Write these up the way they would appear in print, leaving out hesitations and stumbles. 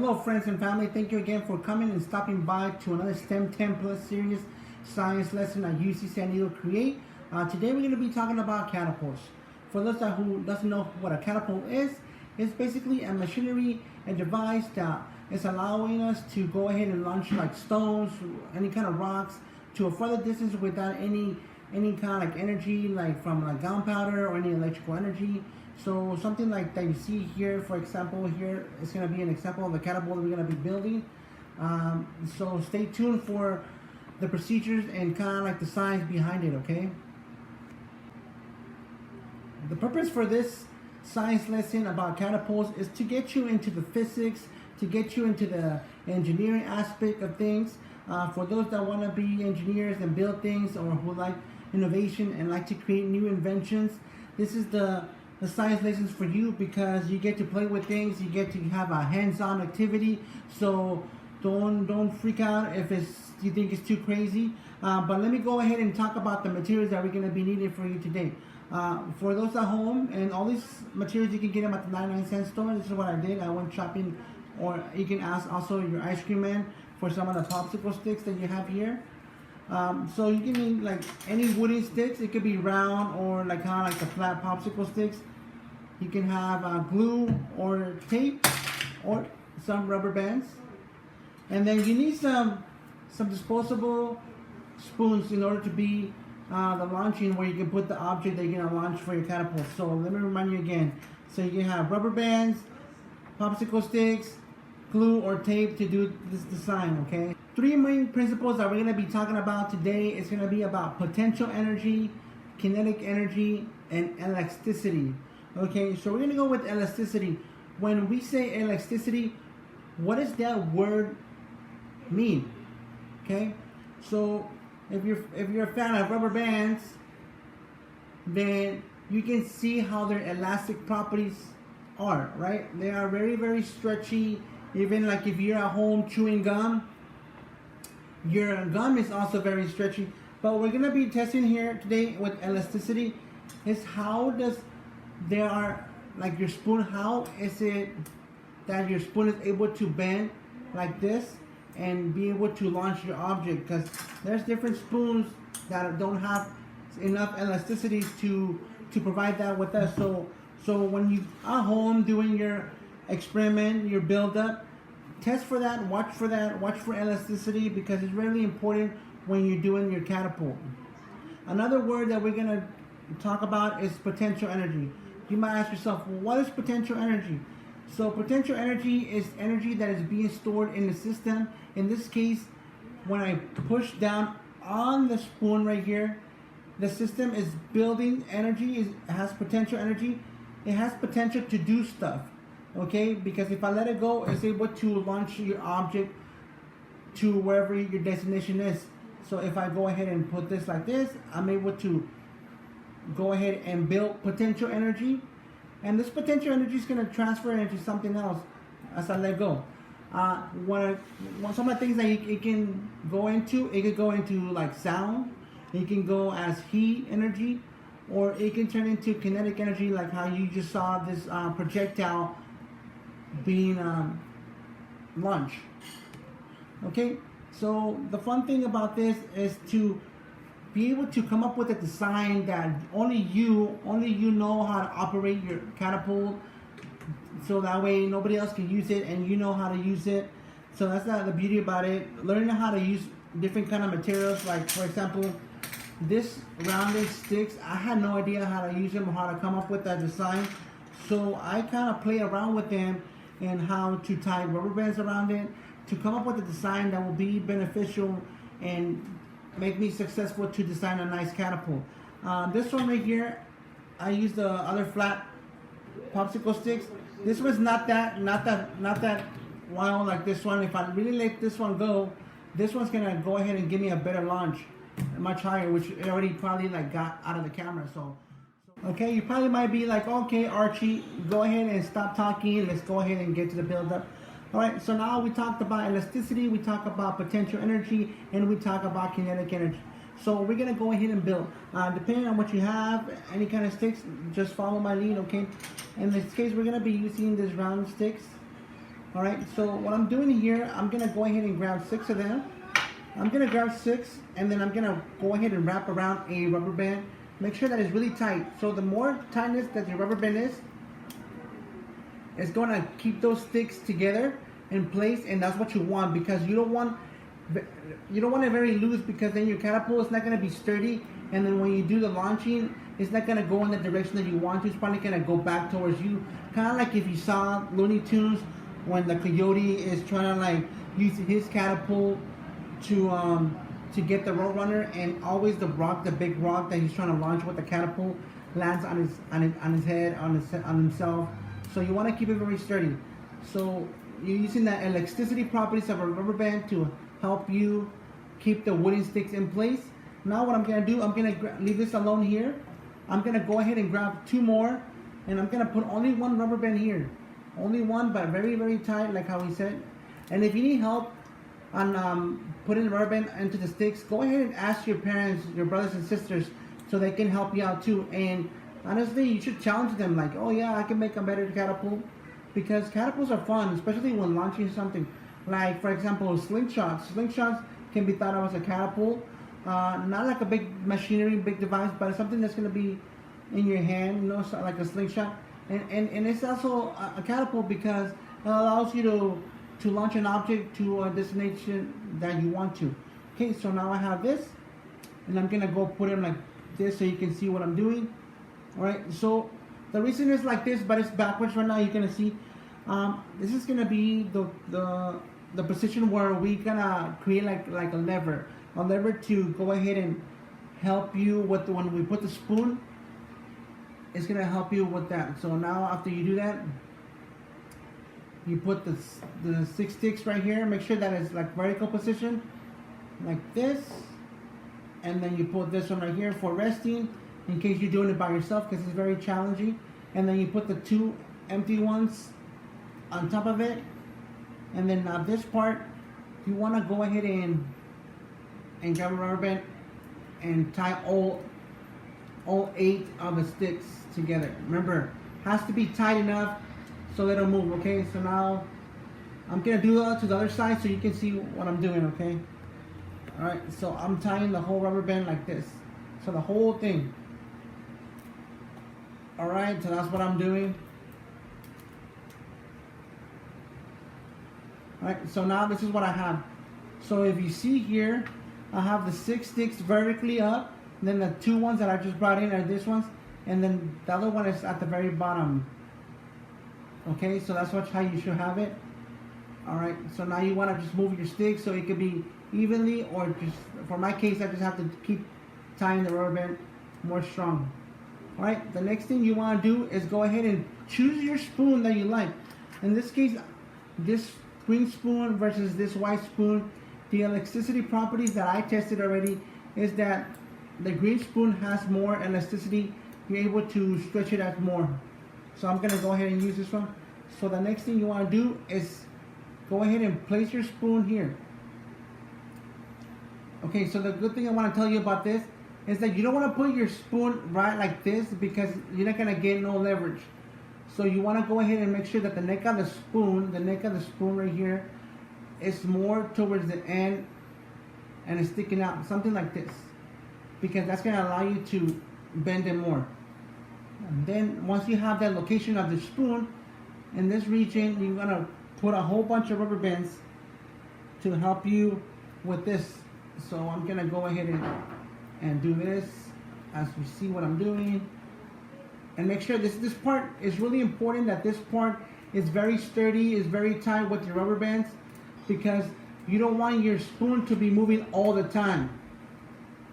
Hello friends and family, thank you again for coming and stopping by to another STEM 10 plus series science lesson at UC San Diego Create. Today we're going to be talking about catapults. For those who doesn't know what a catapult is, it's basically a machinery, a device that is allowing us to go ahead and launch like stones, any kind of rocks to a further distance without any kind of like energy, like from like gunpowder or any electrical energy. So something like that you see here, for example, here is going to be an example of the catapult we're going to be building. So stay tuned for the procedures and kind of like the science behind it, okay? The purpose for this science lesson about catapults is to get you into the physics, to get you into the engineering aspect of things. For those that want to be engineers and build things, or who like innovation and like to create new inventions, this is the science lessons for you, because you get to play with things, you get to have a hands-on activity. So don't freak out if you think it's too crazy. But let me go ahead and talk about the materials that we're going to be needing for you today. For those at home, and all these materials you can get them at the 99-cent store. This is what I did. I went shopping, or you can ask also your ice cream man for some of the popsicle sticks that you have here. So you can need like any wooden sticks. It could be round or like kind of like the flat popsicle sticks. You can have glue or tape or some rubber bands. And then you need some disposable spoons in order to be the launching, where you can put the object that you're going to launch for your catapult. So let me remind you again. So you can have rubber bands, popsicle sticks, glue or tape to do this design, okay? Three main principles that we're going to be talking about today is going to be about potential energy, kinetic energy, and elasticity. Okay, so we're going to go with elasticity. When we say elasticity, what does that word mean? Okay, so if you're a fan of rubber bands, then you can see how their elastic properties are, right? They are very, very stretchy. Even like if you're at home chewing gum, your gum is also very stretchy. But we're gonna be testing here today with elasticity is how does like your spoon, how is it that your spoon is able to bend like this and be able to launch your object? Because there's different spoons that don't have enough elasticity to provide that with us. So when you are home doing your experiment, your build up, test for that, watch for elasticity, because it's really important when you're doing your catapult. Another word that we're going to talk about is potential energy. You might ask yourself, well, what is potential energy? So potential energy is energy that is being stored in the system. In this case, when I push down on the spoon right here, the system is building energy, it has potential energy. It has potential to do stuff. Okay, because if I let it go, it's able to launch your object to wherever your destination is. So if I go ahead and put this like this, I'm able to go ahead and build potential energy, and this potential energy is going to transfer into something else as I let go. Some of the things that it can go into, it could go into like sound, it can go as heat energy, or it can turn into kinetic energy, like how you just saw this projectile being launched. Okay, so the fun thing about this is to be able to come up with a design that only you know how to operate your catapult, so that way nobody else can use it and you know how to use it. So that's the beauty about it. Learning how to use different kind of materials, like for example this rounded sticks, I had no idea how to use them or how to come up with that design. So I kind of play around with them and how to tie rubber bands around it to come up with a design that will be beneficial and make me successful to design a nice catapult. This one right here, I used the other flat popsicle sticks. This was not that wild like this one. If I really let this one go, this one's gonna go ahead and give me a better launch, much higher, which it already probably like got out of the camera. So okay, you probably might be like, okay, Archie, go ahead and stop talking. Let's go ahead and get to the build-up. All right, so now we talked about elasticity, we talked about potential energy, and we talk about kinetic energy. So we're gonna go ahead and build. Depending on what you have, any kind of sticks, just follow my lead, okay? In this case, we're gonna be using these round sticks. All right, so what I'm doing here, I'm gonna go ahead and grab 6 of them. I'm gonna grab 6, and then I'm gonna go ahead and wrap around a rubber band. Make sure that it's really tight. So the more tightness that your rubber band is, it's gonna keep those sticks together in place, and that's what you want, because you don't want it very loose, because then your catapult is not gonna be sturdy, and then when you do the launching, it's not gonna go in the direction that you want to. It's probably gonna go back towards you, kind of like if you saw Looney Tunes when the coyote is trying to like use his catapult to get the roadrunner, and always the big rock that he's trying to launch with the catapult lands on his head, on himself. So you want to keep it very sturdy. So you're using the elasticity properties of a rubber band to help you keep the wooden sticks in place. Now what I'm gonna do, I'm gonna leave this alone here. I'm gonna go ahead and grab 2 more, and I'm gonna put only 1 rubber band here. Only 1, but very, very tight, like how we said. And if you need help on putting the rubber band into the sticks, go ahead and ask your parents, your brothers and sisters, so they can help you out too. And honestly, you should challenge them, like, oh yeah, I can make a better catapult, because catapults are fun, especially when launching something. Like, for example, slingshots. Slingshots can be thought of as a catapult. Not like a big machinery, big device, but something that's going to be in your hand, you know, so like a slingshot. And it's also a catapult because it allows you to launch an object to a destination that you want to. Okay, so now I have this, and I'm gonna go put it like this so you can see what I'm doing. All right, so the reason it's like this, but it's backwards right now. You're gonna see. This is gonna be the position where we're gonna create like a lever to go ahead and help you with when we put the spoon. It's gonna help you with that. So now after you do that, you put the 6 sticks right here. Make sure that it's like vertical position, like this, and then you put this one right here for resting, in case you're doing it by yourself, because it's very challenging. And then you put the 2 empty ones on top of it, and then now this part, you want to go ahead and grab a rubber band and tie all 8 of the sticks together. Remember, has to be tight enough so they don't move. Okay, so now I'm gonna do it to the other side so you can see what I'm doing. Okay, all right, so I'm tying the whole rubber band like this, so the whole thing. All right, so that's what I'm doing. All right, so now this is what I have. So if you see here, I have the 6 sticks vertically up, and then the 2 ones that I just brought in are this ones, and then the other one is at the very bottom. Okay, so that's how you should have it. All right, so now you want to just move your sticks so it could be evenly, or just, for my case, I just have to keep tying the rubber band more strong. All right, the next thing you want to do is go ahead and choose your spoon that you like. In this case, this green spoon versus this white spoon, the elasticity properties that I tested already is that the green spoon has more elasticity. You're able to stretch it out more. So I'm gonna go ahead and use this one. So the next thing you want to do is go ahead and place your spoon here. Okay, so the good thing I want to tell you about this is that you don't want to put your spoon right like this, because you're not gonna get no leverage. So you want to go ahead and make sure that the neck of the spoon right here, is more towards the end and it's sticking out, something like this, because that's gonna allow you to bend it more. And then once you have that location of the spoon in this region, you're gonna put a whole bunch of rubber bands to help you with this. So I'm gonna go ahead and do this as you see what I'm doing. And make sure this part is really important, that this part is very sturdy, is very tight with your rubber bands, because you don't want your spoon to be moving all the time.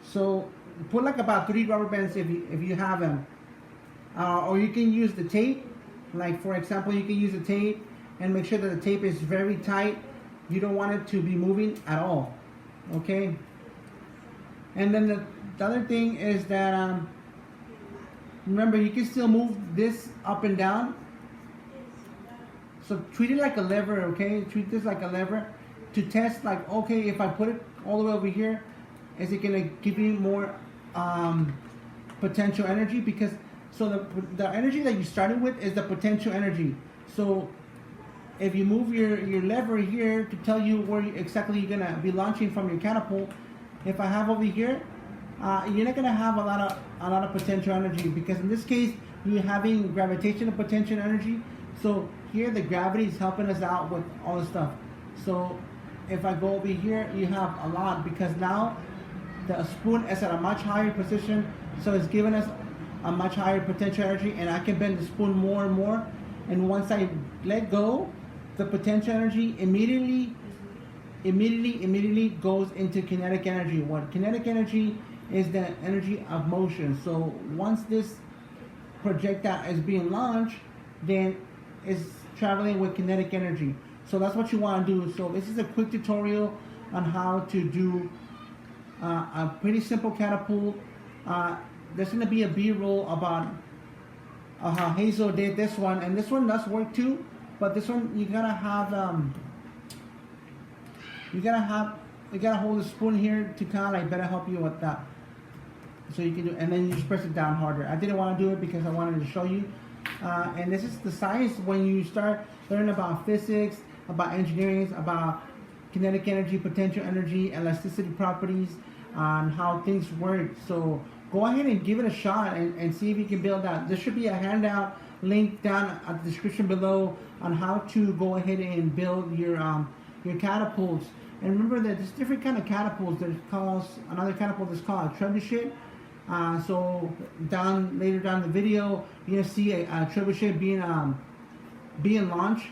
So put like about 3 rubber bands if you have them. Or you can use the tape. Like for example, you can use the tape and make sure that the tape is very tight. You don't want it to be moving at all. Okay. And then the other thing is that remember, you can still move this up and down. So treat it like a lever, okay? Treat this like a lever to test, like, okay, if I put it all the way over here, is it gonna give you more potential energy? Because so the energy that you started with is the potential energy. So if you move your lever here to tell you where exactly you're gonna be launching from your catapult, if I have over here, you're not gonna have a lot of potential energy, because in this case you're having gravitational potential energy. So here the gravity is helping us out with all this stuff. So if I go over here, you have a lot, because now the spoon is at a much higher position, so it's giving us a much higher potential energy, and I can bend the spoon more and more. And once I let go, the potential energy immediately goes into kinetic energy. What kinetic energy is the energy of motion. So once this projectile is being launched, then it's traveling with kinetic energy. So that's what you want to do. So this is a quick tutorial on how to do a pretty simple catapult. There's going to be a B-roll about how Hazel did this one, and this one does work too. But this one you gotta hold the spoon here to kind of like better help you with that. So you can do, and then you just press it down harder. I didn't want to do it because I wanted to show you. And this is the science when you start learning about physics, about engineering, about kinetic energy, potential energy, elasticity properties, on how things work. So go ahead and give it a shot and see if you can build that. There should be a handout link down at the description below on how to go ahead and build your catapults. And remember that there's different kind of catapults. There's another catapult that's called a trebuchet. So later down the video, you're gonna see a trebuchet being launched.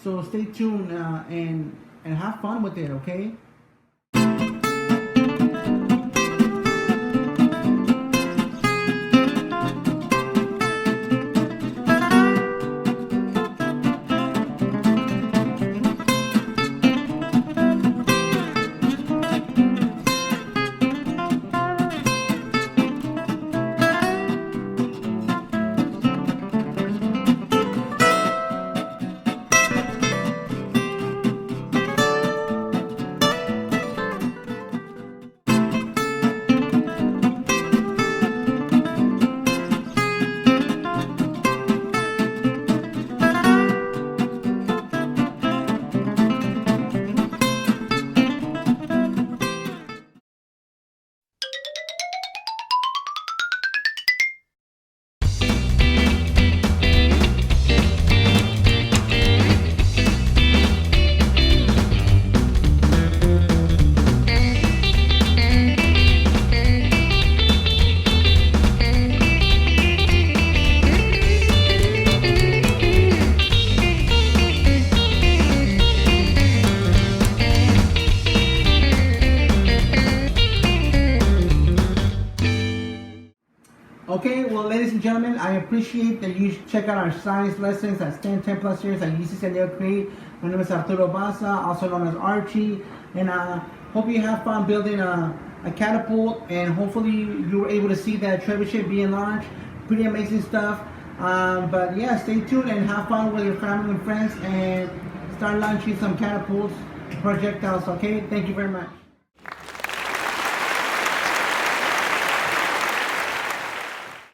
So stay tuned and have fun with it, okay? Okay, well, ladies and gentlemen, I appreciate that you check out our science lessons at STEM10 Plus series at UC San Diego Create. My name is Arturo Baza, also known as Archie, and I hope you have fun building a catapult, and hopefully you were able to see that trebuchet being launched. Pretty amazing stuff. But yeah, stay tuned and have fun with your family and friends, and start launching some catapults, projectiles, okay? Thank you very much.